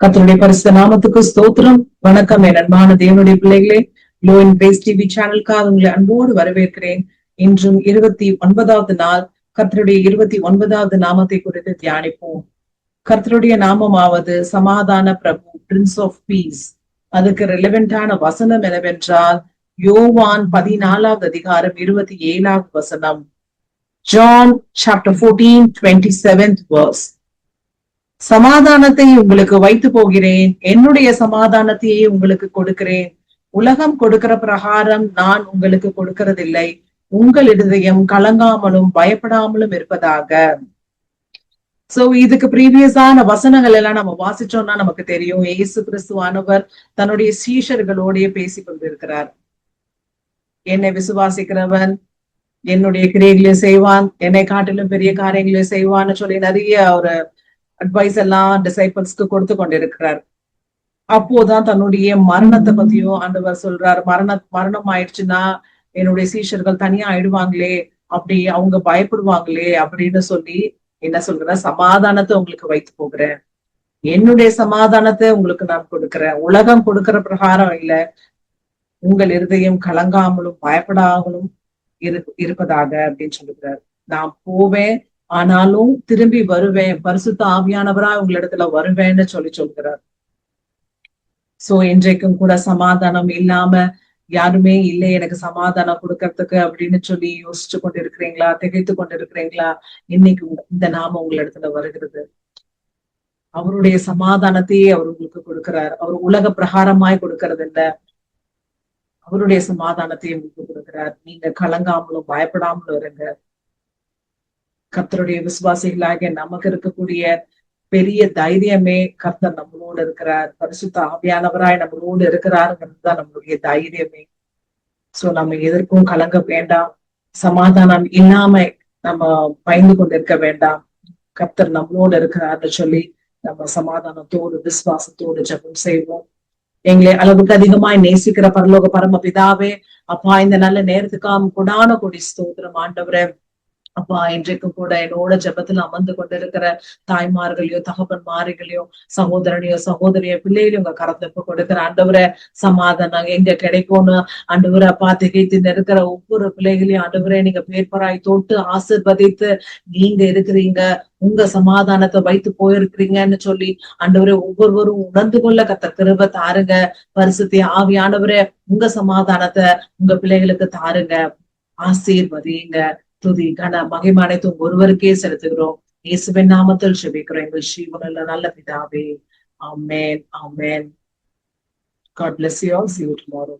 கர்த்தருடைய பரிசுத்த நாமத்துக்கு ஸ்தோத்திரம். வணக்கம் என் அன்பான தேவனுடைய பிள்ளைகளே. லோ இன் கிரேஸ் டிவி சேனலுக்காக உங்களை அன்போடு வரவேற்கிறேன். இன்றும் 29வது நாள். கர்த்தருடைய 29வது நாமத்தை குறித்து தியானிப்போம். கர்த்தருடைய நாமமாவது சமாதான பிரபு, பிரின்ஸ் ஆஃப் பீஸ். அதுக்கு ரெலவெண்டான வசனம் என்னவென்றால் யோவான் 14வது அதிகாரம் 27வது வசனம். John chapter 14:27 verse. சமாதானத்தை உங்களுக்கு வைத்து போகிறேன், என்னுடைய சமாதானத்தையே உங்களுக்கு கொடுக்கிறேன். உலகம் கொடுக்கிற பிரகாரம் நான் உங்களுக்கு கொடுக்கிறதில்லை. உங்கள் இருதயம் கலங்காமலும் பயப்படாமலும் இருப்பதாக. சோ இதுக்கு ப்ரீவியஸான வசனங்கள் எல்லாம் நம்ம வாசிச்சோம்னா நமக்கு தெரியும், இயேசு கிறிஸ்துவானவர் தன்னுடைய சீஷர்களோடய பேசி கொண்டிருக்கிறார். என்னை விசுவாசிக்கிறவன் என்னுடைய கிரியைகளையும் செய்வான், என்னை காட்டிலும் பெரிய காரியங்களையும் செய்வான்னு சொல்லி நிறைய ஒரு அட்வைஸ் எல்லாம் டிசைபிள்ஸ்க்கு கொடுத்து கொண்டிருக்கிறார். அப்போதான் தன்னுடைய மரணத்தை பத்தியும் ஆண்டவர் சொல்றார். மரணம் ஆயிடுச்சுன்னா என்னுடைய சீஷர்கள் தனியா ஆயிடுவாங்களே, அப்படி அவங்க பயப்படுவாங்களே அப்படின்னு சொல்லி என்ன சொல்ற, சமாதானத்தை உங்களுக்கு வைத்து போகிறேன், என்னுடைய சமாதானத்தை உங்களுக்கு நான் கொடுக்கிறேன், உலகம் கொடுக்கிற பிரகாரம் இல்ல, உங்கள் இருதயம் கலங்காமலும் பயப்படாமலும் இருப்பதாக அப்படின்னு சொல்லுகிறார். நான் போவேன், ஆனாலும் திரும்பி வருவேன், பரிசுத்த ஆவியானவரா உங்களிடத்துல வருவேன்னு சொல்கிறார். சோ இன்றைக்கும் கூட சமாதானம் இல்லாம யாருமே இல்லை எனக்கு சமாதானம் கொடுக்கறதுக்கு அப்படின்னு சொல்லி யோசிச்சு கொண்டு இருக்கிறீங்களா, திகைத்து கொண்டு இருக்கிறீங்களா? இன்னைக்கு இந்த நாம உங்களிடத்துல வருகிறது. அவருடைய சமாதானத்தையே அவர் உங்களுக்கு கொடுக்கிறார். அவர் உலக பிரகாரமாய் கொடுக்கறது இல்ல, அவருடைய சமாதானத்தையே உங்களுக்கு கொடுக்கிறார். நீங்க கலங்காமலும் பயப்படாமலும் இருங்க. கர்த்தருடைய விசுவாசிகளாக நமக்கு இருக்கக்கூடிய பெரிய தைரியமே கர்த்தர் நம்மளோடு இருக்கிறார், பரிசுத்த ஆவியானவராய் நம்மளோடு இருக்கிறாருங்கிறதுதான் நம்மளுடைய தைரியமே. சோ நம்ம எதற்கும் கலங்க வேண்டாம், சமாதானம் இல்லாம நம்ம பயந்து கொண்டு இருக்க வேண்டாம். கர்த்தர் நம்மளோடு இருக்கிறார்னு சொல்லி நம்ம சமாதானத்தோடு விசுவாசத்தோடு ஜெபம் செய்வோம். எங்களை அளவுக்கு அதிகமாய் நேசிக்கிற பரலோக பரம பிதாவே, அப்பா இந்த நல்ல நேரத்துக்காக கொடான கொடி ஸ்தோத்திரம் ஆண்டவரே. அப்பா இன்றைக்கும் கூட என்னோட ஜெபத்துல அமர்ந்து கொண்டிருக்கிற தாய்மார்களையோ தகப்பன்மார்களையோ சகோதரனையோ சகோதரியோ பிள்ளைகளையும் உங்க கரத்துல கொடுக்கிற ஆண்டவரை சமாதானம் எங்க கிடைக்கும்னு ஆண்டவரை அப்பா திகைத்து இருக்கிற ஒவ்வொரு பிள்ளைகளையும் ஆண்டவரே நீங்க பேர்பராய் தொட்டு ஆசீர்வதித்து நீங்க இருக்கிறீங்க, உங்க சமாதானத்தை வைத்து போயிருக்கிறீங்கன்னு சொல்லி ஆண்டவரே ஒவ்வொருவரும் உணர்ந்து கொள்ள கர்த்தர் கிருபை தாருங்க. பரிசுத்த ஆவியானவரே உங்க சமாதானத்தை உங்க பிள்ளைகளுக்கு தாருங்க, ஆசீர்வதிங்க. துதி கன மகிமை அனைத்தும் ஒருவருக்கே செலுத்துகிறோம். இயேசுவின் நாமத்தில் ஜெபிக்கிறோம் எங்கள் ஜீவனுள்ள நல்ல பிதாவே. ஆமென், ஆமென். God bless you all. See you tomorrow.